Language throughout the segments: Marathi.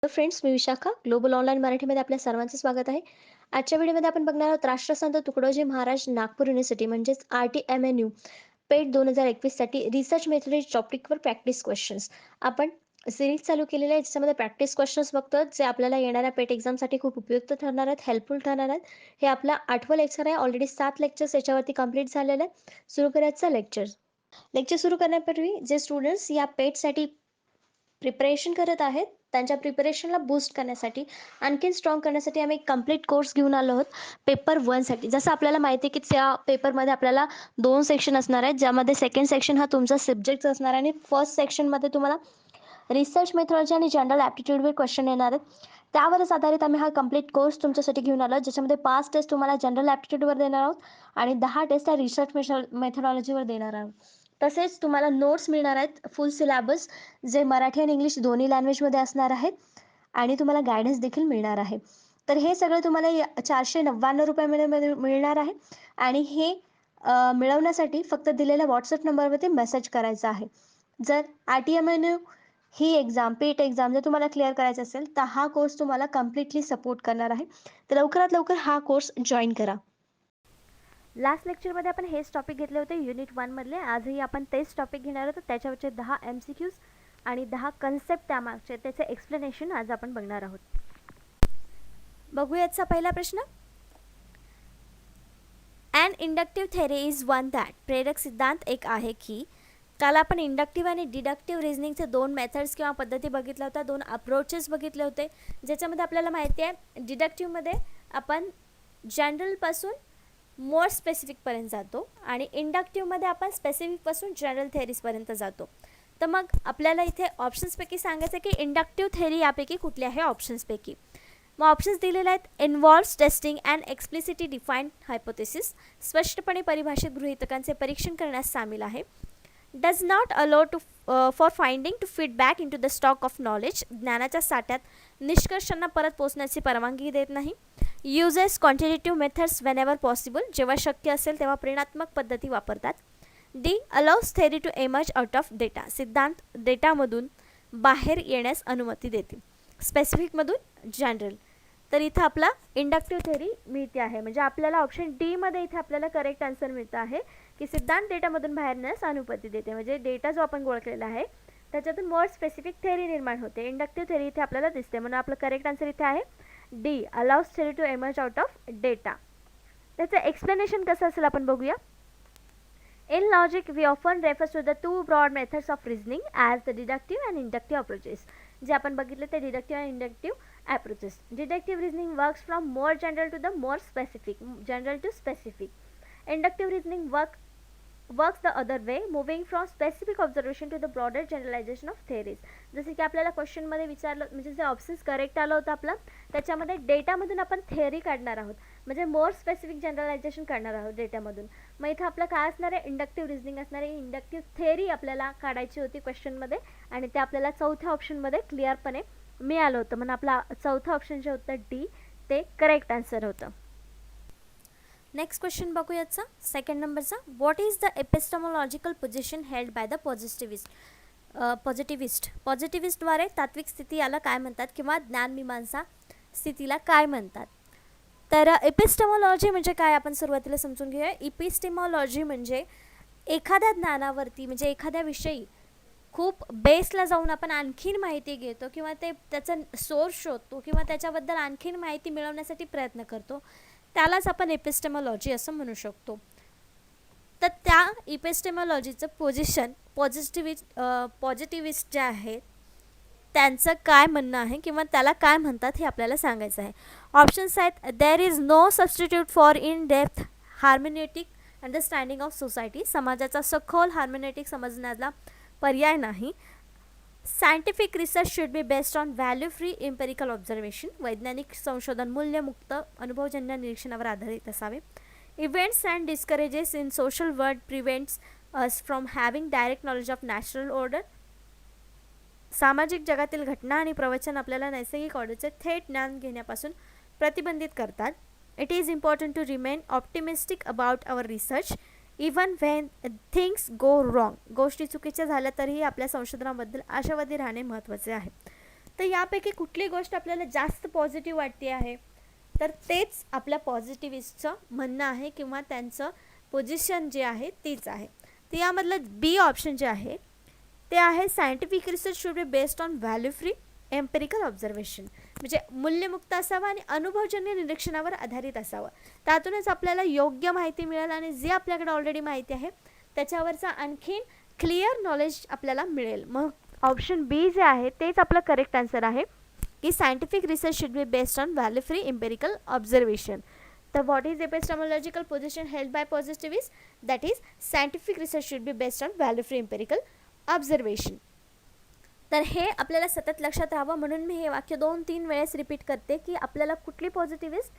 फ्रेंड्स, मी विशाखा ग्लोबल ऑनलाईन मराठीमध्ये आपल्या सर्वांचं स्वागत आहे. आजच्या व्हिडिओमध्ये आपण बघणार आहोत राष्ट्रसंत तुकडोजी महाराज नागपूर युनिव्हर्सिटी म्हणजेच RTMNU पेट 2021 साठी रिसर्च मेथोडॉलॉजी टॉपिकवर प्रॅक्टिस क्वेश्चन्स. आपण सिरीज चालू केलेली आहे, ज्याच्यामध्ये प्रॅक्टिस क्वेश्चन्स बघतो, जे आपल्याला येणाऱ्या पेट एक्झामसाठी खूप उपयुक्त ठरणार आहेत, हेल्पफुल ठरणार आहेत. हे आपला 8वं लेक्चर आहे. ऑलरेडी 7 लेक्चर्स याच्यावरती कंप्लीट झालेले आहेत. सुरू करायचं लेक्चर. लेक्चर सुरू करण्यापूर्वी जे स्टुडंट्स या पेटसाठी प्रिपरेशन करत आहेत, त्यांच्या प्रिपरेशनला बूस्ट करण्यासाठी, आणखीन स्ट्रॉंग करण्यासाठी आम्ही एक कंप्लीट कोर्स घेऊन आलो आहोत पेपर 1साठी. जसं आपल्याला माहिती आहे, की त्या पेपरमध्ये आपल्याला 2 सेक्शन असणार आहेत, ज्यामध्ये सेकंड सेक्शन हा तुमचा सब्जेक्टचा असणार आहे आणि फर्स्ट सेक्शनमध्ये तुम्हाला रिसर्च मेथॉडॉजी आणि जनरल ॲप्टिट्यूडवर क्वेश्चन येणार आहेत. त्यावरच आधारित आम्ही हा कंप्लीट कोर्स तुमच्यासाठी घेऊन आलो, ज्याच्यामध्ये 5 टेस्ट तुम्हाला जनरल ॲप्टिट्यूडवर देणार आहोत आणि 10 टेस्ट त्या रिसर्च मेथॉडॉलॉजीवर देणार आहोत. तसेच तुम्हाला नोट्स मिळणार आहेत, फुल सिलॅबस, जे मराठी आणि इंग्लिश दोन्ही लँग्वेजमध्ये असणार आहेत आणि तुम्हाला गायडन्स देखील मिळणार आहे. तर हे सगळं तुम्हाला ₹499 मध्ये मिळणार आहे आणि हे मिळवण्यासाठी फक्त दिलेल्या WhatsApp नंबरवरती मेसेज करायचा आहे. जर RTMNU ही एक्झाम, पेट एक्झाम जर तुम्हाला क्लिअर करायचं असेल, तर हा कोर्स तुम्हाला कंप्लीटली सपोर्ट करणार आहे. तर लवकरात लवकर हा कोर्स जॉइन करा. लास्ट लेक्चरमध्ये आपण हेच टॉपिक घेतले होते युनिट 1 मधले. आजही आपण तेच टॉपिक घेणार आहोत. त्याच्यावरचे 10 MCQs आणि 10 कन्सेप्ट त्यामागचे त्याचे एक्सप्लेनेशन आज आपण बघणार आहोत. बघूयाचा पहिला प्रश्न. And inductive theory is one that. प्रेरक सिद्धांत एक आहे की. काल आपण इंडक्टिव्ह आणि डिडक्टिव्ह रिझनिंगचे 2 मेथड्स किंवा पद्धती बघितल्या होत्या, 2 अप्रोचेस बघितले होते, ज्याच्यामध्ये आपल्याला माहिती आहे डिडक्टिव्हमध्ये आपण जनरलपासून मोर स्पेसिफिकपर्यंत जातो आणि इंडक्टिव्हमध्ये आपण स्पेसिफिकपासून जनरल थेरीजपर्यंत जातो. तर मग आपल्याला इथे ऑप्शन्सपैकी सांगायचं आहे की इंडक्टिव्ह थेरी यापैकी कुठली आहे ऑप्शन्सपैकी. मग ऑप्शन्स दिलेले आहेत. Involves testing and explicitly defined hypothesis. स्पष्टपणे परिभाषित गृहीतकांचे परीक्षण करण्यास सामील आहे. Does not allow to for finding to feedback into the stock of knowledge. ज्ञानाच्या साठ्यात निष्कर्षांना परत पोचण्याची परवानगी देत नाही. Uses quantitative methods whenever possible. जेव्हा शक्य असेल तेव्हा प्रेरणात्मक पद्धती वापरतात. D allows theory to emerge out of data. सिद्धांत डेटामधून बाहेर येण्यास अनुमती देते. स्पेसिफिकमधून जनरल. तर इथं आपला इंडक्टिव्ह थेरी मिळते आहे, म्हणजे आपल्याला ऑप्शन डी मध्ये इथे आपल्याला करेक्ट आन्सर मिळतं आहे की सिद्धांत डेटामधून बाहेर येण्यास अनुमती देते. म्हणजे डेटा जो आपण ओळखलेला आहे त्याच्यातून मोर स्पेसिफिक थेरी निर्माण होते. इंडक्टिव्ह थेरी इथे आपल्याला दिसते, म्हणून आपलं करेक्ट आन्सर इथे आहे D allows theory to emerge out of data. त्याचं एक्सप्लेनेशन कसं असेल आपण बघूया. In logic, we often refers to the two broad methods of reasoning as the deductive and inductive approaches. जे आपण बघितले ते deductive and inductive approaches. Deductive reasoning works from more general to the more specific, general to specific. Inductive reasoning works the other way, moving from specific observation to the broader generalization of theories. जसे की आपल्याला क्वेश्चनमध्ये विचारलं, म्हणजे जे ऑप्शन्स करेक्ट आलं होतं आपलं, त्याच्यामध्ये डेटामधून आपण थेअरी काढणार आहोत, म्हणजे मोर स्पेसिफिक जनरलायझेशन करणार आहोत डेटामधून. मग इथं आपलं काय असणार आहे, इंडक्टिव्ह रिझनिंग असणार आहे. इंडक्टिव्ह थेअरी आपल्याला काढायची होती क्वेश्चनमध्ये आणि ते आपल्याला चौथ्या ऑप्शनमध्ये क्लिअरपणे मिळालं होतं, म्हणून आपला चौथा ऑप्शन जे होतं डी ते करेक्ट आन्सर होतं. नेक्स्ट क्वेश्चन बघूयाचा सेकंड नंबरचा. What is the epistemological position held by the पॉझिटिव्हिस्टद्वारे तात्विक स्थिती याला काय म्हणतात किंवा ज्ञानमीमांसा स्थितीला काय म्हणतात. तर एपिस्टेमॉलॉजी म्हणजे काय आपण सुरुवातीला समजून घेऊया. एपिस्टेमॉलॉजी म्हणजे एखाद्या ज्ञानावरती, म्हणजे एखाद्या विषयी खूप बेसला जाऊन आपण आणखीन माहिती घेतो किंवा ते त्याचा सोर्स शोधतो किंवा त्याच्याबद्दल आणखीन माहिती मिळवण्यासाठी प्रयत्न करतो, त्यालाच आपण एपिस्टेमॉलॉजी असं म्हणू शकतो. तर त्या एपिस्टेमॉलॉजीचं पोझिशन पॉझिटिव्हिस्ट जे आहेत त्यांचं काय म्हणणं आहे किंवा त्याला काय म्हणतात हे आपल्याला सांगायचं आहे. ऑप्शन्स आहेत. There is no substitute for in depth hermeneutic understanding of society. समाजाचा सखोल हार्मोनेटिक समजण्याला पर्याय नाही. Scientific research should be based on value free empirical observation. वैज्ञानिक संशोधन मूल्यमुक्त अनुभवजन्य निरीक्षणावर आधारित असावे. Events and discourses in social world prevents us from having direct knowledge of natural order. सामाजिक जगातील घटना आणि प्रवचन आपल्याला नैसर्गिक ऑर्डरचे थेट ज्ञान घेण्यापासून प्रतिबंधित करतात. It is important to remain optimistic about our research even when things go wrong. गोष्टी चुकीच्या झाल्या तरीही आपल्या संशोधनाबद्दल आशावादी राहणे महत्त्वाचे आहे. तर यापैकी कुठली गोष्ट आपल्याला जास्त पॉझिटिव्ह वाटते आहे, तर तेच आपल्या पॉझिटिव्हिस्टचं म्हणणं आहे किंवा त्यांचं पोझिशन जे आहे तीच आहे. तर यामधलं बी ऑप्शन जे आहे ते आहे scientific research should be based on value free empirical observation, म्हणजे मूल्यमुक्त असावं आणि अनुभवजन्य निरीक्षणावर आधारित असावं. त्यातूनच आपल्याला योग्य माहिती मिळेल आणि जे आपल्याकडे ऑलरेडी माहिती आहे त्याच्यावरचं आणखीन क्लिअर नॉलेज आपल्याला मिळेल. मग ऑप्शन बी जे आहे तेच आपलं करेक्ट आन्सर आहे की scientific research should be based on value free empirical observation. तर what is epistemological position held by positivist? That is scientific research should be based on value free empirical observation. तर हे आपल्याला सतत लक्षात राहावं म्हणून मी हे वाक्य 2-3 वेळेस रिपीट करते की आपल्याला कुठली पॉझिटिव्हिस्ट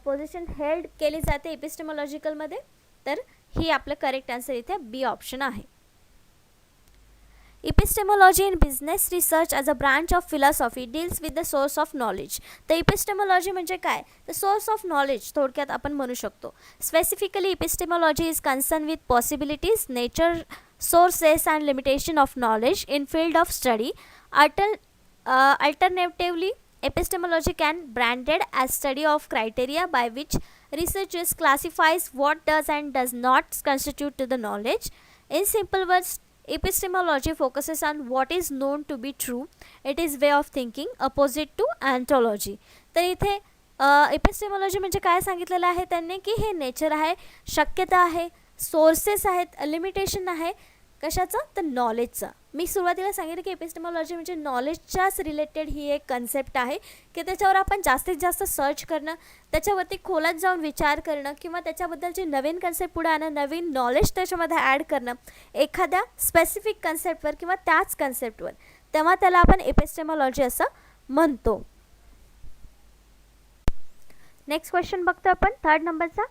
पोझिशन हेल्ड केली जाते एपिस्टेमॉलॉजिकलमध्ये, तर ही आपलं करेक्ट आन्सर इथे बी ऑप्शन आहे. Epistemology in business research as a branch of philosophy deals with the source of knowledge. तर epistemology म्हणजे काय? The source of knowledge थोडक्यात आपण म्हणू शकतो. Specifically, epistemology is concerned with possibilities, nature, sources and limitation of knowledge in field of study. Alternatively, epistemology can branded as study of criteria by which researchers classifies what does and does not constitute to the knowledge. In simple words, epistemology focuses on what is known to be true. It is way of thinking opposite to ontology. तर इथे एपिस्टेमॉलॉजी म्हणजे काय सांगितलेलं आहे त्यांनी की हे नेचर आहे, शक्यता आहे, सोर्सेस आहेत, लिमिटेशन आहे कशाचं? तर नॉलेजचं. मी सुरुवातीला सांगितलं की एपिस्टेमॉलॉजी म्हणजे नॉलेजच्याच रिलेटेड ही एक कन्सेप्ट आहे की त्याच्यावर आपण जास्तीत जास्त सर्च करणं, त्याच्यावरती खोलात जाऊन विचार करणं किंवा त्याच्याबद्दलची नवीन कन्सेप्ट पुढे आणणं, नवीन नॉलेज त्याच्यामध्ये ॲड करणं एखाद्या स्पेसिफिक कन्सेप्टवर किंवा त्याच कन्सेप्टवर, तेव्हा त्याला आपण एपिस्टेमॉलॉजी असं म्हणतो. नेक्स्ट क्वेश्चन बघतो आपण 3rd नंबरचा.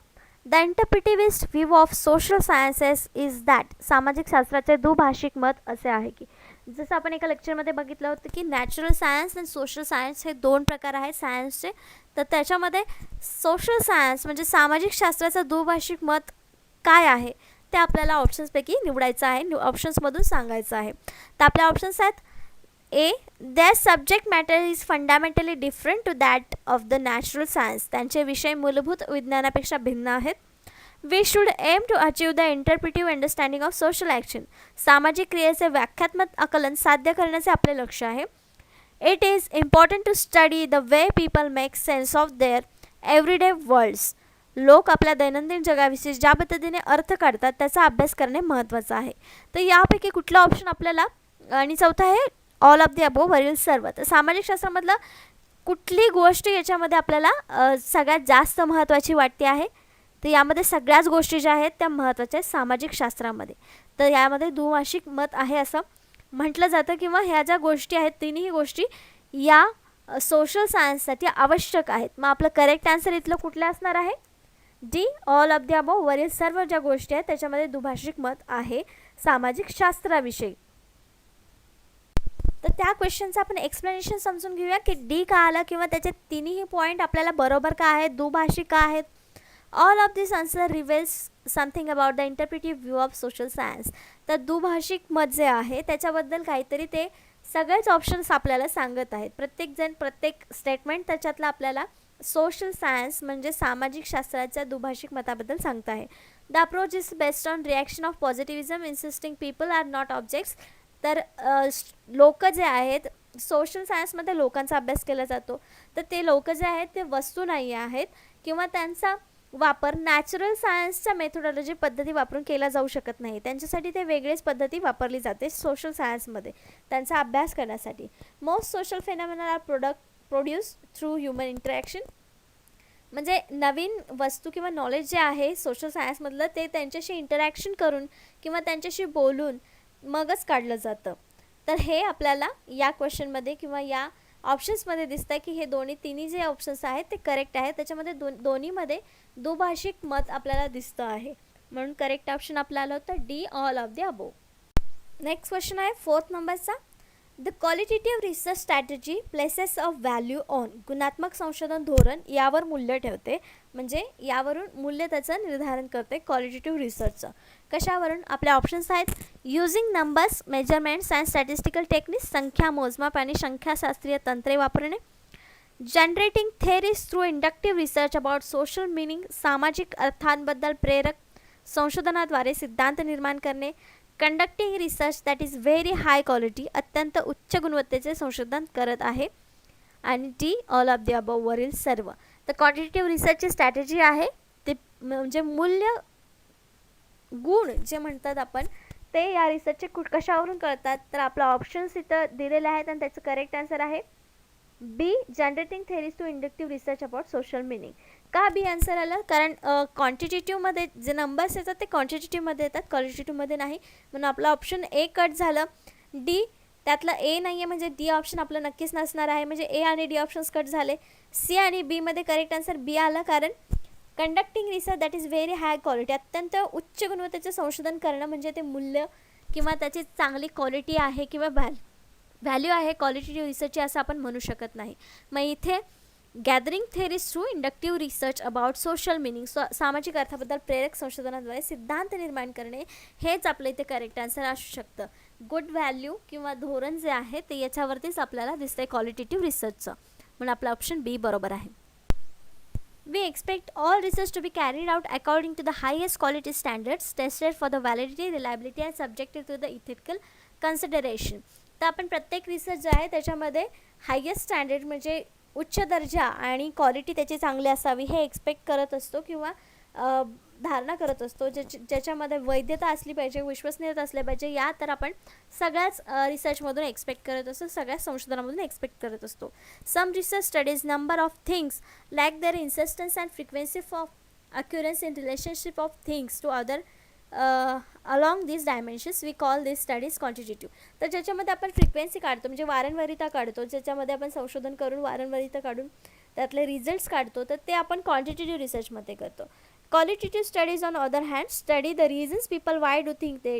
The interpretivist view of social sciences is that, सामाजिक शास्त्राचे दुभाषिक मत असे आहे की, जसं आपण एका लेक्चरमध्ये बघितलं होतं की नॅचरल सायन्स आणि सोशल सायन्स हे 2 प्रकार आहेत सायन्सचे. तर त्याच्यामध्ये सोशल सायन्स म्हणजे सामाजिक शास्त्राचं दुभाषिक मत काय आहे ते आपल्याला ऑप्शन्सपैकी निवडायचं आहे, ऑप्शन्समधून सांगायचं आहे. तर आपल्या ऑप्शन्स आहेत A, their subject matter is fundamentally different to that of the natural science, त्यांचे विषय मूलभूत विज्ञानापेक्षा भिन्न आहेत. We should aim to achieve the interpretive understanding of social action, सामाजिक क्रियेचे व्याख्यात्मक आकलन साध्य करण्याचे आपले लक्ष आहे. It is important to study the way people make sense of their everyday worlds, लोक आपल्या दैनंदिन जगाविषयी ज्या पद्धतीने अर्थ काढतात त्याचा अभ्यास करणे महत्त्वाचं आहे. तर यापैकी कुठला ऑप्शन आपल्याला, आणि चौथा आहे ऑल ऑफ द अबोव वरील सर्व. तर सामाजिक शास्त्रामधलं कुठली गोष्ट याच्यामध्ये आपल्याला सगळ्यात जास्त महत्त्वाची वाटते आहे? तर यामध्ये सगळ्याच गोष्टी ज्या आहेत त्या महत्त्वाच्या आहेत सामाजिक शास्त्रामध्ये. तर यामध्ये दुभाषिक मत आहे असं म्हटलं जातं किंवा ह्या ज्या गोष्टी आहेत तिन्ही गोष्टी या सोशल सायन्ससाठी आवश्यक आहेत. मग आपलं करेक्ट आन्सर इथलं कुठलं असणार आहे? D, all of the above वरील सर्व ज्या गोष्टी आहेत त्याच्यामध्ये दुभाषिक मत आहे सामाजिक शास्त्राविषयी. तर त्या क्वेश्चनचं आपण एक्सप्लेनेशन समजून घेऊया की डी का आला किंवा त्याचे तिन्ही पॉईंट आपल्याला बरोबर का आहेत, दुभाषिक का आहेत. All of this answer reveals something about the interpretive view of social science. तर दुभाषिक मत जे आहे त्याच्याबद्दल काहीतरी ते सगळेच ऑप्शन्स आपल्याला सांगत आहेत. प्रत्येकजण प्रत्येक स्टेटमेंट त्याच्यातलं आपल्याला सोशल सायन्स म्हणजे सामाजिक शास्त्राच्या दुभाषिक मताबद्दल सांगत आहे. The approach is based on reaction of positivism insisting people are not objects. तर लोक जे आहेत सोशल सायन्समध्ये लोकांचा अभ्यास केला जातो, तर ते लोक जे आहेत ते वस्तू नाही आहेत किंवा त्यांचा वापर नॅचरल सायन्सच्या मेथोडॉलॉजी पद्धती वापरून केला जाऊ शकत नाही. त्यांच्यासाठी ते वेगळीच पद्धती वापरली जाते सोशल सायन्समध्ये त्यांचा अभ्यास करण्यासाठी. Most social phenomena are produce through human interaction, म्हणजे नवीन वस्तू किंवा नॉलेज जे आहे सोशल सायन्समधलं ते त्यांच्याशी इंटरॅक्शन करून किंवा त्यांच्याशी बोलून मगच काढलं जातं. तर हे आपल्याला या क्वेश्चनमध्ये किंवा या ऑप्शन्समध्ये दिसतं आहे की हे तिन्ही जे ऑप्शन्स आहेत ते करेक्ट आहेत. त्याच्यामध्ये दोन्हीमध्ये दुभाषिक मत आपल्याला दिसतं आहे, म्हणून करेक्ट ऑप्शन आपल्याला होतं D, all of the above. Next question आहे 4th नंबरचा. The qualitative research strategy places of value on गुणात्मक संशोधन धोरण यावर मूल्य ठेवते, म्हणजे यावरून मूल्य त्याचं निर्धारण करते क्वालिटेटिव्ह रिसर्चचं. कशावरून? आपले ऑप्शन्स आहेत using numbers, measurements and statistical techniques, संख्या मोजमाप आणि संख्याशास्त्रीय तंत्रे वापरणे. Generating theories through inductive research about social meaning, सामाजिक अर्थांबद्दल प्रेरक संशोधनाद्वारे सिद्धांत निर्माण करणे. Conducting research that is very high quality, अत्यंत उच्च गुणवत्तेचे संशोधन करत आहे. आणि D all of the above वरील सर्व. तर क्वांटिटेटिव्ह रिसर्चची स्ट्रॅटेजी आहे ते म्हणजे मूल्य गुण जे म्हणतात आपण ते या रिसर्चचे कशावरून कळतात, तर आपला ऑप्शन्स इथं दिलेले आहेत आणि त्याचं करेक्ट आन्सर आहे B, generating theories to inductive research about social meaning. का बी आन्सर आलं? कारण क्वांटिटेटिव्हमध्ये जे नंबर्स येतात ते क्वांटिटेटिव्हमध्ये येतात, क्वालिटेटिव्हमध्ये नाही, म्हणून आपलं ऑप्शन ए कट झालं. डी, त्यातलं ए नाही आहे म्हणजे डी ऑप्शन आपलं नक्कीच नसणार आहे, म्हणजे ए आणि डी ऑप्शन्स कट झाले. सी आणि बीमध्ये करेक्ट आन्सर बी आला, कारण conducting research that is very high quality, अत्यंत उच्च गुणवत्तेचे संशोधन करणं म्हणजे ते मूल्य किंवा त्याची चांगली क्वालिटी आहे किंवा व्हॅल्यू आहे क्वालिटेटिव्ह रिसर्चची असं आपण म्हणू शकत नाही. मग इथे gathering theories through inductive research about social meaning, सामाजिक अर्थाबद्दल प्रेरक संशोधनाद्वारे सिद्धांत निर्माण करणे हेच आपलं इथे करेक्ट आन्सर असू शकतं. गुड व्हॅल्यू किंवा धोरण जे आहे ते याच्यावरतीच आपल्याला दिसतंय क्वालिटेटिव्ह रिसर्चचं, म्हणून आपला ऑप्शन बी बरोबर आहे. We expect all research to be carried out according to the highest quality standards, tested for the validity, reliability and subjected to the ethical consideration. तर आपण प्रत्येक रिसर्च जे आहे त्याच्यामध्ये हायेस्ट स्टँडर्ड म्हणजे उच्च दर्जा आणि क्वालिटी त्याची चांगली असावी हे एक्सपेक्ट करत असतो किंवा धारणा करत असतो, ज्याच्यामध्ये वैधता असली पाहिजे, विश्वसनीयता असली पाहिजे, या तर आपण सगळ्याच रिसर्चमधून एक्सपेक्ट करत असतो, सगळ्याच संशोधनामधून एक्सपेक्ट करत असतो. Some research studies number of things lack their insistence and frequency of occurrence in relationship of things to other along this dimensions we call this studies quantitative. तर ज्याच्यामध्ये आपण फ्रिक्वेन्सी काढतो म्हणजे वारंवारिता काढतो, ज्याच्यामध्ये आपण संशोधन करून वारंवारिता काढून त्यातले रिझल्ट्स काढतो, तर ते आपण क्वांटिटेटिव्ह रिसर्चमध्ये करतो. Qualitative studies on other hand study the reasons people why do think they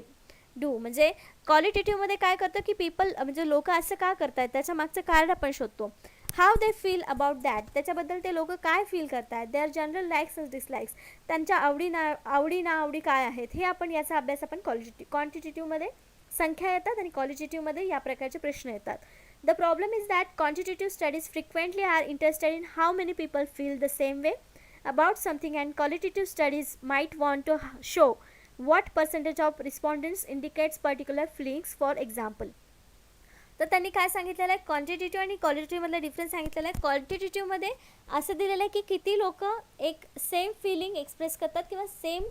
do, म्हणजे क्वालिटेटिव्हमध्ये काय करतं की पीपल म्हणजे लोक असं का करतात त्याच्या मागचं कारण आपण शोधतो. How they feel about that, त्याच्याबद्दल ते लोक काय फील करतात. Their general likes and dislikes, त्यांच्या आवडी नावडी काय आहेत हे आपण याचा अभ्यास आपण क्वांटिटेटिव्हमध्ये संख्या येतात आणि क्वालिटेटिव्हमध्ये या प्रकारचे प्रश्न येतात. The problem is that quantitative studies frequently are interested in how many people feel the same way about something, and qualitative studies might want to show what percentage of respondents indicates particular feelings. For example, तर त्यांनी काय सांगितलेलं आहे, क्वांटिटेटिव्ह आणि क्वालिटेटिव्हमधला डिफरन्स सांगितलेला आहे. क्वालिटेटिव्हमध्ये असं दिलेलं आहे की किती लोक एक सेम फिलिंग एक्सप्रेस करतात किंवा सेम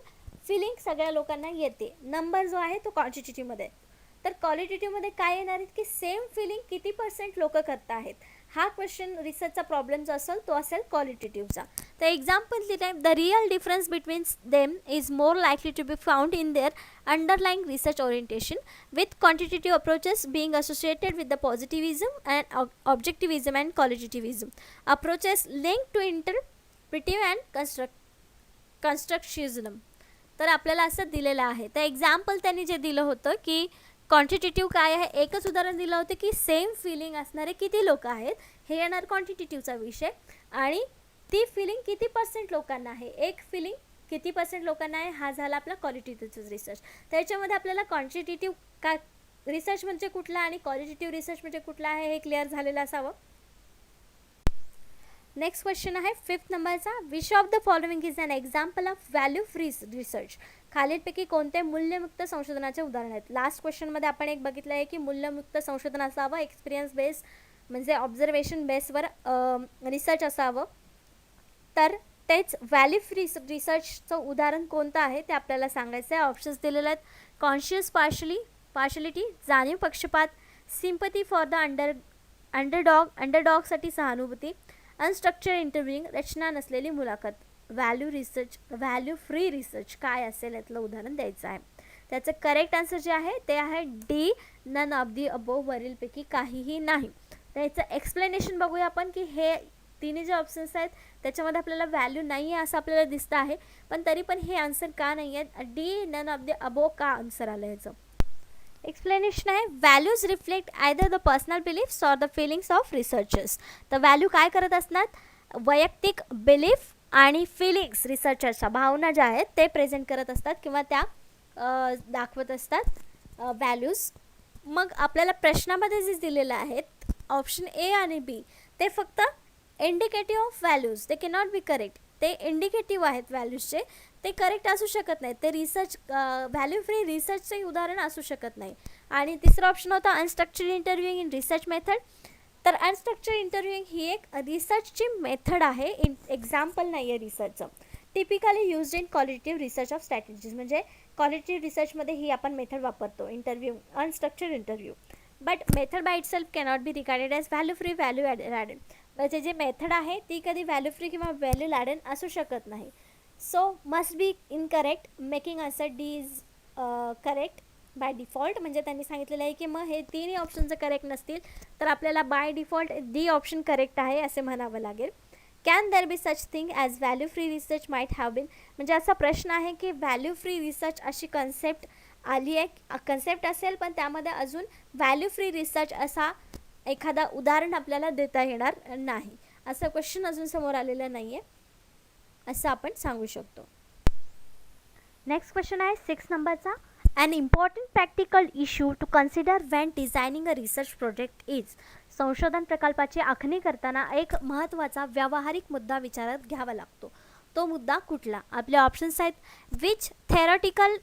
फिलिंग सगळ्या लोकांना येते. नंबर जो आहे तो क्वांटिटेटिव्हमध्ये. तर क्वालिटेटिव्हमध्ये काय येणार आहेत की सेम फिलिंग किती % लोक करत आहेत. हा क्वेश्चन रिसर्चचा प्रॉब्लेम जो असेल तो असेल क्वालिटेटिव्हचा. तर एक्झाम्पल दिलं आहे, the real difference between them is more likely to be found in their underlying research orientation with quantitative approaches being associated with the positivism and objectivism and qualitativism approaches link to interpretive and constructivism. तर आपल्याला असं दिलेलं आहे. तर एक्झाम्पल त्यांनी जे दिलं होतं की क्वांटिटेटिव्ह काय आहे, एकच उदाहरण दिलं होतं की सेम फिलिंग असणारे किती लोक आहेत हे येणार क्वांटिटेटिव्हचा विषय, आणि ती फिलिंग किती % लोकांना आहे, एक फिलिंग किती % लोकांना आहे, हा झाला आपला क्वालिटेटिव्ह रिसर्च. त्याच्यामध्ये आपल्याला क्वांटिटेटिव्ह काय रिसर्च म्हणजे कुठला आणि क्वालिटेटिव्ह रिसर्च म्हणजे कुठला आहे हे क्लिअर झालेलं असावं. नेक्स्ट क्वेश्चन आहे 5th नंबरचा, which of the following is an example of value free research. खालीलपैकी कोणते मूल्यमुक्त संशोधनाचे उदाहरण आहेत. लास्ट क्वेश्चनमध्ये आपण एक बघितलं आहे की मूल्यमुक्त संशोधन असावं, एक्सपिरियन्स बेस म्हणजे ऑब्झर्वेशन बेसवर रिसर्च असावं. तर तेच व्हॅल्यू फ्री रिसर्चचं उदाहरण कोणतं आहे ते आपल्याला सांगायचं आहे. ऑप्शन्स दिलेले आहेत, कॉन्शियस पार्शलिटी, जाणीव पक्षपात, सिम्पथी फॉर द अंडरडॉगसाठी सहानुभूती, अनस्ट्रक्चर्ड इंटरव्ह्यूइंग, रचना नसलेली मुलाखत. व्हॅल्यू फ्री रिसर्च काय असेल यातलं उदाहरण द्यायचं आहे. त्याचं करेक्ट आन्सर जे आहे ते आहे D, none of the above वरीलपैकी काहीही नाही. त्याचं एक्सप्लेनेशन बघूया आपण की हे तिन्ही जे ऑप्शन्स आहेत त्याच्यामध्ये आपल्याला व्हॅल्यू नाही आहे असं आपल्याला दिसतं आहे, पण तरी पण हे आन्सर का नाही आहेत, D none of the above का आन्सर आलं याचं. एक्सप्लेनेशन आहे values reflect either the personal beliefs or the feelings of researchers. तर व्हॅल्यू काय करत असतात, वैयक्तिक बिलीफ आणि फिलिंग्स, रिसर्चर्सच्या भावना ज्या आहेत ते प्रेझेंट करत असतात किंवा त्या दाखवत असतात व्हॅल्यूज. मग आपल्याला प्रश्नामध्ये जे दिलेलं आहेत ऑप्शन ए आणि बी ते फक्त इंडिकेटिव्ह ऑफ व्हॅल्यूज, ते कॅनॉट बी करेक्ट. ते इंडिकेटिव्ह आहेत व्हॅल्यूजचे, ते करेक्ट असू शकत नाही. ते रिसर्च व्हॅल्यू फ्री रिसर्चचे उदाहरण असू शकत नाही. आणि तिसरा ऑप्शन होता unstructured interviewing in research method. तर अनस्ट्रक्चर्ड इंटरव्ह्यूइंग ही एक रिसर्चची मेथड आहे, एक्झाम्पल नाही आहे रिसर्चचं. Typically used in qualitative research of strategies, म्हणजे क्वालिटेटिव्ह रिसर्चमध्ये ही आपण मेथड वापरतो, interview unstructured interview. But method by itself cannot be regarded as value free value added. म्हणजे जे मेथड आहे ती कधी व्हॅल्यू फ्री किंवा व्हॅल्यू ॲडेड असू शकत नाही. So must be incorrect, making answer D is correct by default. म्हणजे त्यांनी सांगितलेलं आहे की मग हे तिन्ही ऑप्शन जर करेक्ट नसतील तर आपल्याला by default D option correct आहे असे म्हणावं लागेल. Can there be such thing as value free research might have been. म्हणजे असा प्रश्न आहे की व्हॅल्यू फ्री रिसर्च अशी कन्सेप्ट आली आहे, कन्सेप्ट असेल पण त्यामध्ये अजून व्हॅल्यू फ्री रिसर्च असा एखादा उदाहरण आपल्याला देता येणार नाही, असं क्वेश्चन अजून समोर आलेलं नाही आहे असं आपण सांगू शकतो. नेक्स्ट क्वेश्चन आहे 6 नंबरचा. An important practical issue to consider when designing a research project is. संशोधन प्रकल्पाची आखणी करताना एक महत्त्वाचा व्यावहारिक मुद्दा विचारात घ्यावा लागतो. तो मुद्दा कुठला? आपले ऑप्शन्स आहेत. Which theoretical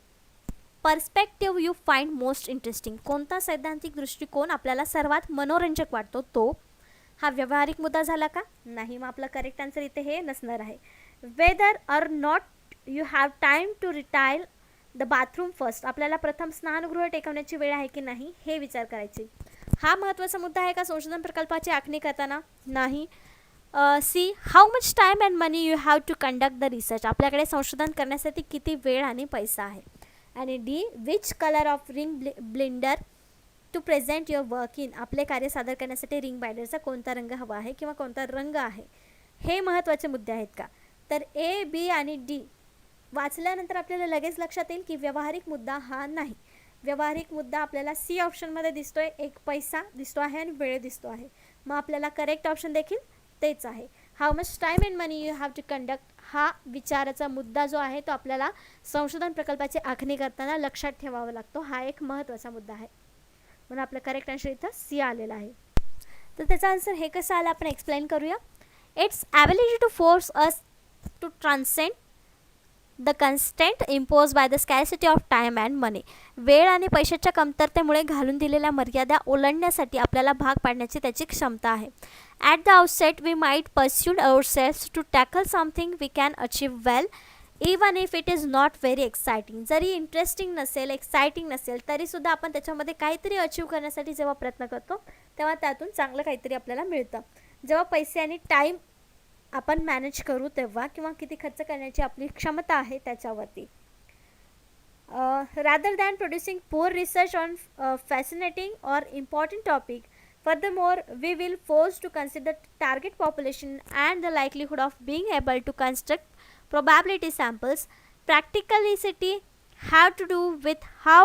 perspective you find most interesting. कोणता सैद्धांतिक दृष्टिकोन आपल्याला सर्वात मनोरंजक वाटतो तो. हा व्यावहारिक मुद्दा झाला का? नाही. मग आपला करेक्ट आन्सर इथे हे नसणार आहे. Whether or not you have time to retire the bathroom first. आपल्याला प्रथम स्नानगृह टेकवण्याची वेळ आहे की नाही हे विचार करायचे. हा महत्त्वाचा मुद्दा आहे का संशोधन प्रकल्पाची आखणी करताना? नाही. C how much time and money you have to conduct the research. आपल्याकडे संशोधन करण्यासाठी किती वेळ आणि पैसा आहे. आणि D which colour of ring binder to present your work in. आपले कार्य सादर करण्यासाठी रिंग बाइंडरचा कोणता रंग हवा आहे किंवा कोणता रंग आहे, हे महत्त्वाचे मुद्दे आहेत का? तर ए, बी आणि डी वाचल्यानंतर आपल्याला लगेच लक्षात येईल की व्यावहारिक मुद्दा हा नाही. व्यावहारिक मुद्दा आपल्याला सी ऑप्शनमध्ये दिसतोय, एक पैसा दिसतो आहे आणि वेळ दिसतो आहे. मग आपल्याला करेक्ट ऑप्शन देखील तेच आहे. How much time and money you have to conduct हा विचाराचा मुद्दा जो आहे तो आपल्याला संशोधन प्रकल्पाची आखणी करताना लक्षात ठेवावा लागतो. हा एक महत्त्वाचा मुद्दा आहे, म्हणून आपलं करेक्ट आन्सर इथं सी आलेला आहे. तर त्याचा आन्सर हे कसं आलं आपण एक्सप्लेन करूया. It's ability to force us to transcend the constant impose by the scarcity of time and money. वेळ आणि पैशाच्या कमतरतेमुळे घालून दिलेल्या मर्यादा ओलांडण्यासाठी आपल्याला भाग पाडण्याची त्याची क्षमता आहे. At the outset we might persuade ourselves to tackle something we can achieve well even if it is not very exciting. जरी इंटरेस्टिंग नसेल, एक्साइटिंग नसेल, तरीसुद्धा आपण त्याच्यामध्ये काहीतरी अचीव करण्यासाठी जेव्हा प्रयत्न करतो तेव्हा त्यातून चांगलं काहीतरी आपल्याला मिळतं. जेव्हा पैसे आणि टाईम आपण मॅनेज करू तेव्हा, किंवा किती खर्च करण्याची आपली क्षमता आहे त्याच्यावरती. Rather than producing poor research on fascinating or important topic. Furthermore, we will force to consider target population and the likelihood of being able to construct probability samples. Practicality have to do with how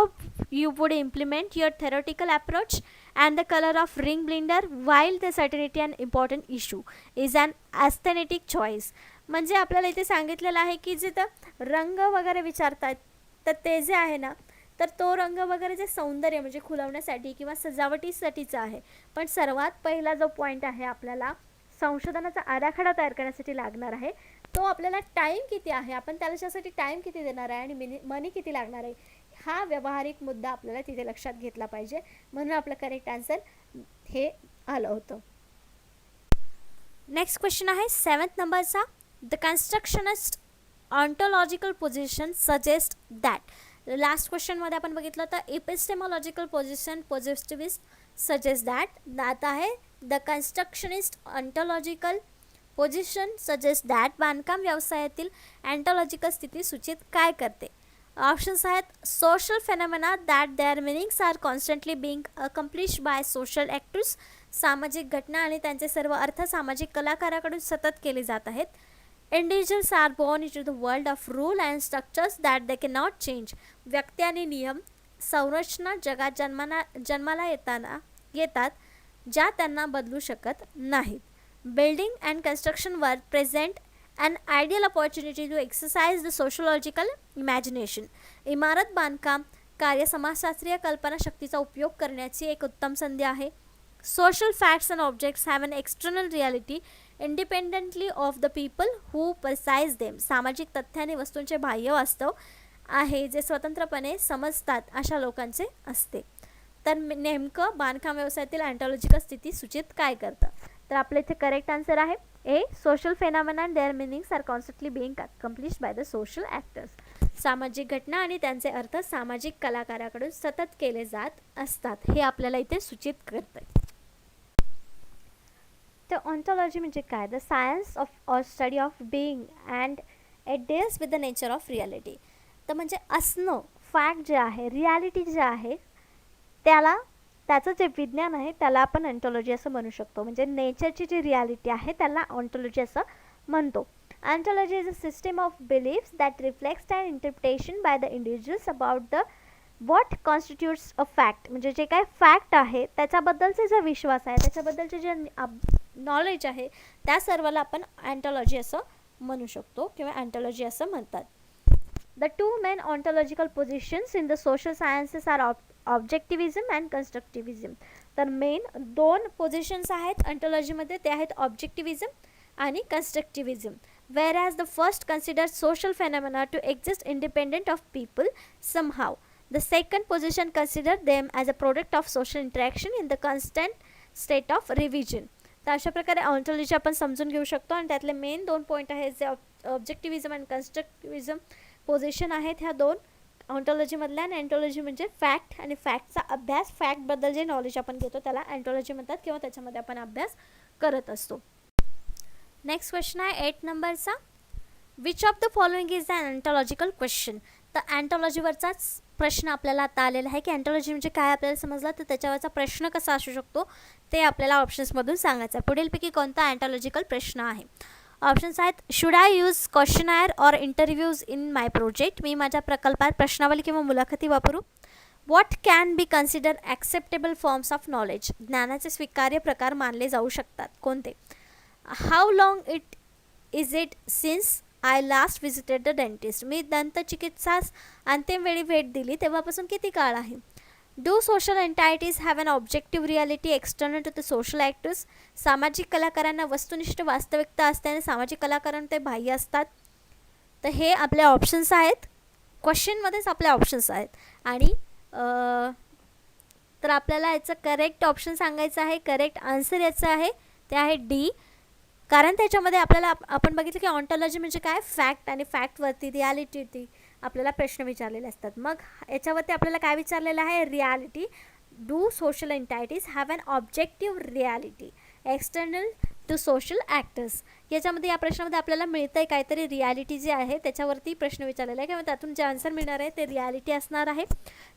you would implement your theoretical approach and the color of ring blender, while the certainty and important issue is an aesthetic choice. म्हणजे आपल्याला इथे सांगितलेलं आहे की जिथं रंग वगैरे विचारतात तर ते जे आहे ना, तर तो रंग वगैरे जे सौंदर्य म्हणजे खुलवण्यासाठी किंवा सजावटीसाठीचा आहे. पण सर्वात पहिला जो पॉईंट आहे आपल्याला संशोधनाचा आराखडा तयार करण्यासाठी लागणार आहे तो आपल्याला टाईम किती आहे, आपण त्याच्यासाठी टाईम किती देणार आहे आणि मनी किती लागणार आहे, हा व्यावहारिक मुद्दा आपल्याला तिथे लक्षात घेतला पाहिजे. म्हणून आपलं करेक्ट आन्सर हे आलं होतं. नेक्स्ट क्वेश्चन आहे 7th नंबरचा. The constructionist ontological position suggest that. Last क्वेश्चनमध्ये आपण बघितलं तर epistemological position positivist suggest that. आता आहे the constructionist ontological position suggest that. बांधकाम व्यवसायातील अँटॉलॉजिकल स्थिती सूचित काय करते? ऑप्शन्स आहेत. Social phenomena that their meanings are constantly being accomplish by social actors. सामाजिक घटना आणि त्यांचे सर्व अर्थ सामाजिक कलाकाराकडून सतत केले जात आहेत. Individuals are born into the world of rule and structures that they cannot change. व्यक्ती आणि नियम संरचना जगात जन्माला येतात ज्या त्यांना बदलू शकत नाहीत. Building and construction work present an ideal opportunity to exercise the sociological imagination. इमारत बांधकाम कार्य समाजशास्त्रीय कल्पनाशक्तीचा उपयोग करण्याची एक उत्तम संधी आहे. Social facts and objects have an external reality independently of the people who perceive them. सामाजिक तथ्य आणि वस्तूंचे बाह्य वास्तव आहे जे स्वतंत्रपणे समजतात अशा लोकांचे असते. तर नेमकं बांधकाम व्यवसायातील अँटॉलॉजिकल स्थिती सूचित काय करतं? तर आपल्या इथे करेक्ट आन्सर आहे A. Social phenomena and their meanings are constantly being accomplished by the social actors. सामाजिक घटना आणि त्यांचे अर्थ सामाजिक कलाकाराकडून सतत केले जात असतात हे आपल्याला इथे सूचित करतं. तर ऑन्टॉलॉजी म्हणजे काय? The science of or study of being and it deals with the nature of reality. तर म्हणजे असणं, फॅक्ट जे आहे, रियालिटी जे आहे, त्याचं जे विज्ञान आहे त्याला आपण ऑन्टॉलॉजी असं म्हणू शकतो. म्हणजे नेचरची जी रियालिटी आहे त्याला ऑन्टॉलॉजी असं म्हणतो. Ontology is a system of beliefs that reflects and interpretation by the individuals about the what constitutes a fact. म्हणजे जे काय फॅक्ट आहे त्याच्याबद्दलचे जे विश्वास आहे, त्याच्याबद्दलचे जे नॉलेज आहे, त्या सर्वाला आपण ऑन्टॉलॉजी असं म्हणू शकतो किंवा ऑन्टॉलॉजी असं म्हणतात. The two main ontological positions in the social sciences are objectivism and constructivism. तर मेन दोन पोझिशन्स आहेत ऑन्टॉलॉजीमध्ये, ते आहेत ऑब्जेक्टिव्हिझम आणि constructivism. Whereas the first consider social phenomena to exist independent of people somehow. The second position consider them as a product of social interaction in the constant state of revision. तर अशा प्रकारे ऑन्टॉलॉजी आपण समजून घेऊ शकतो आणि त्यातले मेन दोन पॉईंट आहेत जे ऑब्जेक्टिव्हिझम अँड कन्स्ट्रक्टिव्हिझम पोझिशन आहेत ह्या दोन ऑन्टॉलॉजीमधल्या. आणि अँटॉलॉजी म्हणजे फॅक्ट आणि फॅक्टचा अभ्यास, फॅक्टबद्दल जे नॉलेज आपण घेतो त्याला अँटॉलॉजी म्हणतात किंवा त्याच्यामध्ये आपण अभ्यास करत असतो. नेक्स्ट क्वेश्चन आहे 8 नंबरचा. Which of the following is an ontological question. तर अँटॉलॉजीवरचाच प्रश्न आपल्याला आता आलेला आहे की अँटॉलॉजी म्हणजे काय आपल्याला समजलं, तर त्याच्यावरचा प्रश्न कसा असू शकतो ते आपल्याला ऑप्शन्समधून सांगायचं आहे. पुढीलपैकी कोणता अँटॉलॉजिकल प्रश्न आहे? ऑप्शन्स आहेत should I use questionnaire or interviews in my project. मी माझ्या प्रकल्पात प्रश्नावली किंवा मुलाखती वापरू. What can be consider acceptable forms of knowledge. ज्ञानाचे स्वीकार्य प्रकार मानले जाऊ शकतात कोणते? How long is it since I last visited the dentist. मी दंतचिकित्सास अंतिम वेळी भेट दिली तेव्हापासून किती काळ आहे? Do social entities have an objective reality external to the social actors. सामाजिक कलाकारांना वस्तुनिष्ठ वास्तविकता असते आणि सामाजिक कलाकारांना ते बाह्य असतात. तर हे आपले ऑप्शन्स आहेत, क्वेश्चनमध्येच आपले ऑप्शन्स आहेत. आणि तर आपल्याला याचं करेक्ट ऑप्शन सांगायचं आहे. करेक्ट आन्सर याचं आहे ते आहे डी. कारण त्याच्यामध्ये आपल्याला आपण बघितलं की ऑन्टॉलॉजी म्हणजे काय, फॅक्ट, आणि फॅक्टवरती रियालिटी आपल्याला प्रश्न विचारलेले असतात. मग याच्यावरती आपल्याला काय विचारलेलं आहे? Reality. Do social entities have an objective reality external to social actors. याच्यामध्ये या प्रश्नामध्ये आपल्याला मिळतं आहे काहीतरी रियालिटी जे आहे त्याच्यावरती प्रश्न विचारलेला आहे किंवा त्यातून जे आन्सर मिळणार आहे ते रियालिटी असणार आहे.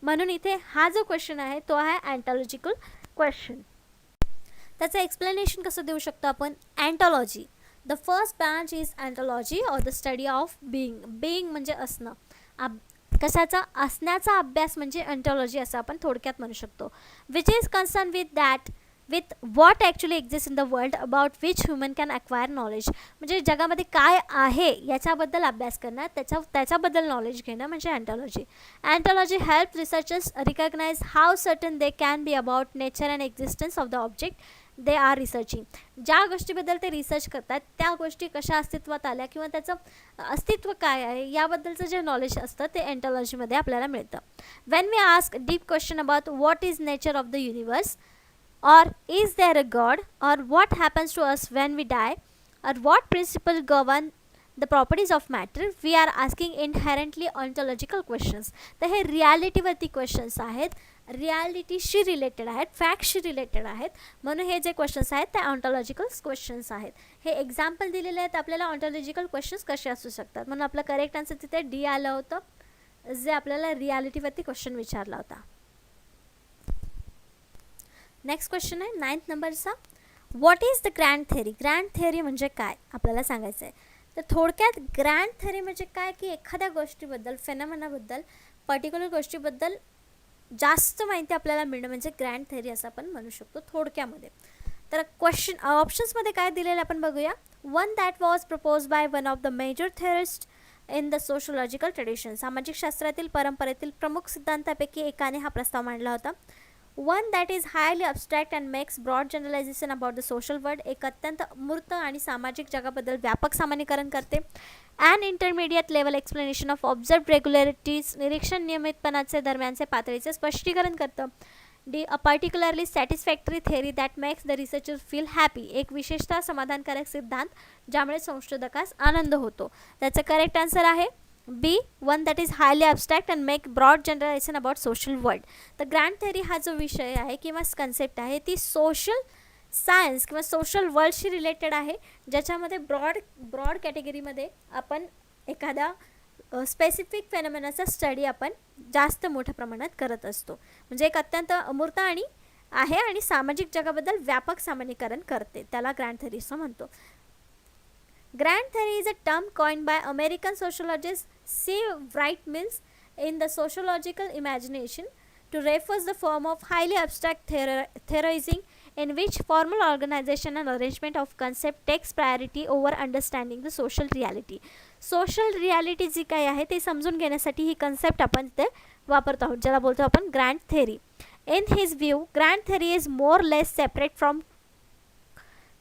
म्हणून इथे हा जो क्वेश्चन आहे तो आहे अँटॉलॉजिकल क्वेश्चन. त्याचं एक्सप्लेनेशन कसं देऊ शकतो आपण? Ontology the first branch is ontology or the study of being. Being म्हणजे असणं, कशाचा? असण्याचा अभ्यास म्हणजे अँटॉलॉजी असं आपण थोडक्यात म्हणू शकतो. Which is concern with what actually exist in the world about which human can acquire knowledge. म्हणजे जगामध्ये काय आहे याच्याबद्दल अभ्यास करणं, त्याच्याबद्दल नॉलेज घेणं म्हणजे ontology. Ontology help researchers recognise how certain they can be about nature and existence of the object they are researching. ज्या गोष्टीबद्दल ते रिसर्च करतात त्या गोष्टी कशा अस्तित्वात आल्या किंवा त्याचं अस्तित्व काय आहे याबद्दलचं जे नॉलेज असतं ते अँटॉलॉजीमध्ये आपल्याला मिळतं. When we ask deep question about what is nature of the universe, or is there a God, or what happens to us when we die, or what principle govern the properties of matter, we are asking inherently ontological questions. तर हे रियालिटीवरती क्वेश्चन्स आहेत, रियालिटीशी रिलेटेड आहेत, फॅक्टशी रिलेटेड आहेत. म्हणून हे जे क्वेश्चन्स आहेत ते ऑन्टॉलॉजिकल क्वेश्चन्स आहेत. हे एक्झाम्पल दिलेले आहेत आपल्याला ऑन्टॉलॉजिकल क्वेश्चन्स कसे असू शकतात. म्हणून आपलं करेक्ट आन्सर तिथे डी आलं होतं जे आपल्याला रियालिटीवरती क्वेश्चन विचारला होता. नेक्स्ट क्वेश्चन आहे 9th नंबरचा. What is the grand theory. Grand theory म्हणजे काय आपल्याला सांगायचं आहे. तर थोडक्यात ग्रँड थेअरी म्हणजे काय की एखाद्या गोष्टीबद्दल, फेनॉमेनाबद्दल, पर्टिक्युलर गोष्टीबद्दल जास्त माहिती आपल्याला मिळणं म्हणजे ग्रँड थेअरी असं आपण म्हणू शकतो थोडक्यामध्ये. तर क्वेश्चन ऑप्शन्समध्ये काय दिलेलं आपण बघूया. One that was propose by one of the major theorist in the sociological tradition. सामाजिक शास्त्रातील परंपरेतील प्रमुख सिद्धांतापैकी एकाने हा प्रस्ताव मांडला होता. One that is highly abstract and makes broad generalisation about the social world. एक अत्यंत मूर्त आणि सामाजिक जगाबद्दल व्यापक सामान्यीकरण करते. And intermediate level explanation of observe regularities. निरीक्षण नियमितपणाचे दरम्यानचे पातळीचे स्पष्टीकरण करतं. D a particularly satisfactory theory that makes the researcher feel happy. एक विशेषतः समाधानकारक सिद्धांत ज्यामुळे संशोधकास आनंद होतो. त्याचं करेक्ट आन्सर आहे B, one that is highly abstract and make broad generalisation about social world. तर ग्रँड थेअरी हा जो विषय आहे किंवा कन्सेप्ट आहे ती सोशल सायन्स किंवा सोशल वर्ल्डशी रिलेटेड आहे, ज्याच्यामध्ये ब्रॉड कॅटेगरीमध्ये आपण एखादा स्पेसिफिक फेनॉमेनाचा स्टडी आपण जास्त मोठ्या प्रमाणात करत असतो. म्हणजे एक अत्यंत अमूर्त आणि आहे आणि सामाजिक जगाबद्दल व्यापक सामान्यीकरण करते, त्याला ग्रँड थेअरी असं म्हणतो. Grand theory is a term coined by American sociologist C. Wright Mills in the sociological imagination to refer the form of highly abstract theorizing in which formal organization and arrangement of concept takes priority over understanding the social reality. Social reality जी काही आहे ते समजून घेण्यासाठी ही कन्सेप्ट आपण इथे वापरतो आहोत, ज्याला बोलतो आपण grand theory. In his view grand theory is more less separate from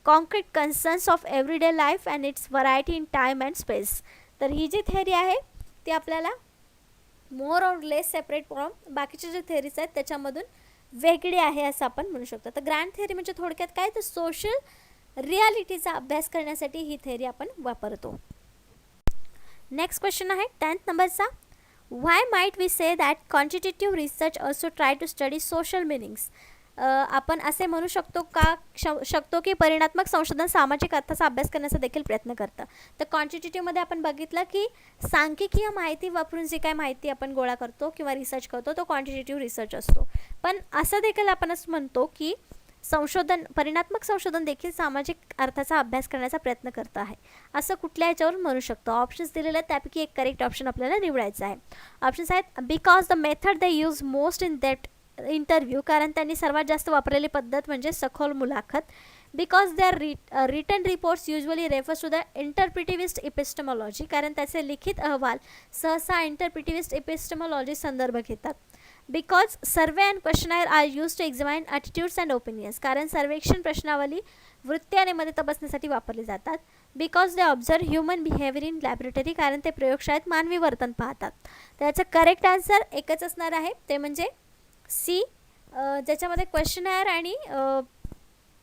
concrete concerns of everyday life and it's variety in time and space. तर ही जी थेअरी आहे ती आपल्याला more or less separate from बाकीचे जे थेअरीज आहेत त्याच्यामधून वेगळी आहे असं आपण म्हणू शकतो. तर ग्रँड थेअरी म्हणजे थोडक्यात काय, तर सोशल रियालिटीचा अभ्यास करण्यासाठी ही थेअरी आपण वापरतो. नेक्स्ट क्वेश्चन आहे 10th नंबरचा. Why might we say that quantitative research also try to study social meanings. आपण असे म्हणू शकतो की परिणात्मक संशोधन सामाजिक अर्थाचा अभ्यास करण्याचा देखील प्रयत्न करतं. तर क्वांटिटेटिव्हमध्ये आपण बघितलं की सांख्यिकीय माहिती वापरून जी काय माहिती आपण गोळा करतो किंवा रिसर्च करतो तो क्वांटिटेटिव्ह रिसर्च असतो. पण असं देखील आपण असं म्हणतो की परिणात्मक संशोधन देखील सामाजिक अर्थाचा अभ्यास करण्याचा प्रयत्न करत आहे, असं कुठल्या याच्यावरून म्हणू शकतो. ऑप्शन्स दिलेले आहेत त्यापैकी एक करेक्ट ऑप्शन आपल्याला निवडायचं आहे. ऑप्शन्स आहेत because the method they use most in that interview, कारण त्यांनी सर्वात जास्त वापरलेली पद्धत म्हणजे सखोल मुलाखत. Because their written reports usually refers to the interpretivist epistemology, कारण त्याचे लिखित अहवाल सहसा इंटरप्रिटिव्हिस्ट इपिस्टेमॉलॉजी संदर्भ घेतात. Because survey and questionnaire are use to examine attitudes and opinions, कारण सर्वेक्षण प्रश्नावली वृत्ती आणि मते तपासण्यासाठी वापरली जातात. Because they observe human behaviour in laboratory, कारण ते प्रयोगशाळेत मानवी वर्तन पाहतात. त्याचं करेक्ट आन्सर एकच असणार आहे, ते म्हणजे सी, ज्याच्यामध्ये क्वेश्चनायर आणि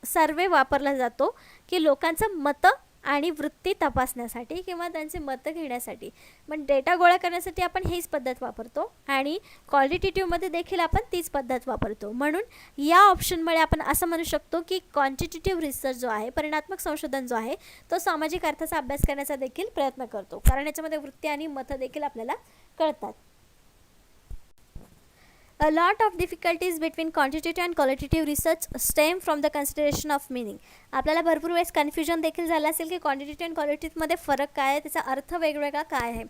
सर्वे वापरला जातो की लोकांचं मतं आणि वृत्ती तपासण्यासाठी किंवा त्यांचे मतं घेण्यासाठी. पण डेटा गोळा करण्यासाठी आपण हीच पद्धत वापरतो आणि क्वालिटेटिव्हमध्ये देखील आपण तीच पद्धत वापरतो. म्हणून या ऑप्शनमुळे आपण असं म्हणू शकतो की क्वांटिटेटिव्ह रिसर्च जो आहे, परिणात्मक संशोधन जो आहे, तो सामाजिक अर्थाचा अभ्यास करण्याचा देखील प्रयत्न करतो, कारण याच्यामध्ये वृत्ती आणि मतं देखील आपल्याला कळतात. A lot of difficulties between quantitative and qualitative research stem from the consideration of meaning. आपल्याला भरपूर वेळेस कन्फ्युजन देखील झालं असेल की क्वांटिटेटिव्ह आणि क्वालिटेटिव्हमध्ये फरक काय आहे, त्याचा अर्थ वेगवेगळा काय आहे.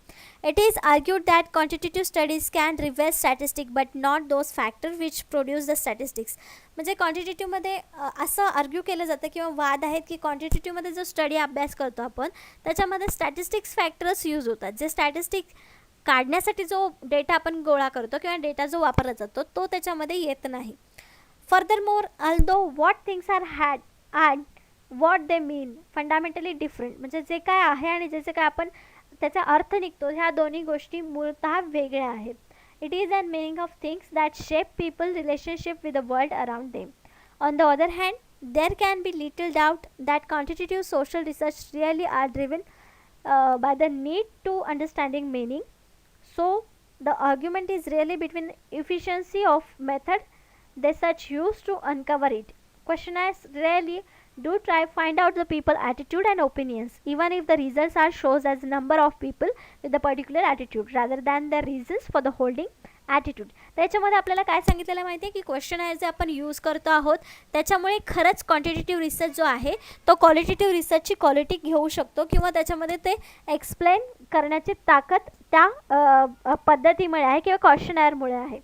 It is argued that quantitative studies can reveal statistic but not those factor which produce the statistics. म्हणजे क्वांटिटेटिव्हमध्ये असं आर्ग्यू केलं जातं किंवा वाद आहेत की क्वांटिटेटिव्हमध्ये जो स्टडी अभ्यास करतो आपण त्याच्यामध्ये स्टॅटिस्टिक्स फॅक्टर्स यूज होतात. जे स्टॅटिस्टिक काढण्यासाठी जो डेटा आपण गोळा करतो किंवा डेटा जो वापरला जातो तो त्याच्यामध्ये येत नाही. Furthermore although what things are and what they mean fundamentally different, म्हणजे जे काय आहे आणि ज्याचे काय आपण त्याचा अर्थ निघतो ह्या दोन्ही गोष्टी मूलतः वेगळ्या आहेत. It is and meaning of things that shape people relationship with the world around them. On the other hand there can be little doubt that quantitative social research really are driven by the need to understanding meaning. So the argument is really between efficiency of method they such use to uncover it. Questionnaires really do try find out the people attitude and opinions, even if the results are shows as number of people with a particular attitude rather than the reasons for the holding attitude. त्याच्यामध्ये आपल्याला काय सांगितलेलं माहिती आहे की क्वेश्चनायर जे आपण यूज करतो आहोत त्याच्यामुळे खरंच क्वांटिटेटिव्ह रिसर्च जो आहे तो क्वालिटेटिव्ह रिसर्चची क्वालिटी घेऊ शकतो किंवा त्याच्यामध्ये ते एक्सप्लेन करण्याची ताकद त्या पद्धतीमुळे आहे किंवा क्वेश्चनायरमुळे आहे.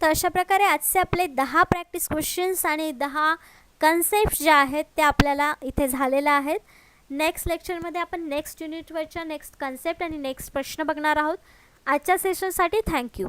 तर अशा प्रकारे आजचे आपले 10 प्रॅक्टिस क्वेश्चन्स आणि 10 कन्सेप्ट ज्या आहेत त्या आपल्याला इथे झालेल्या आहेत. नेक्स्ट लेक्चरमध्ये आपण नेक्स्ट युनिटवरच्या नेक्स्ट कन्सेप्ट आणि नेक्स्ट प्रश्न बघणार आहोत. आजच्या सेशनसाठी थँक्यू.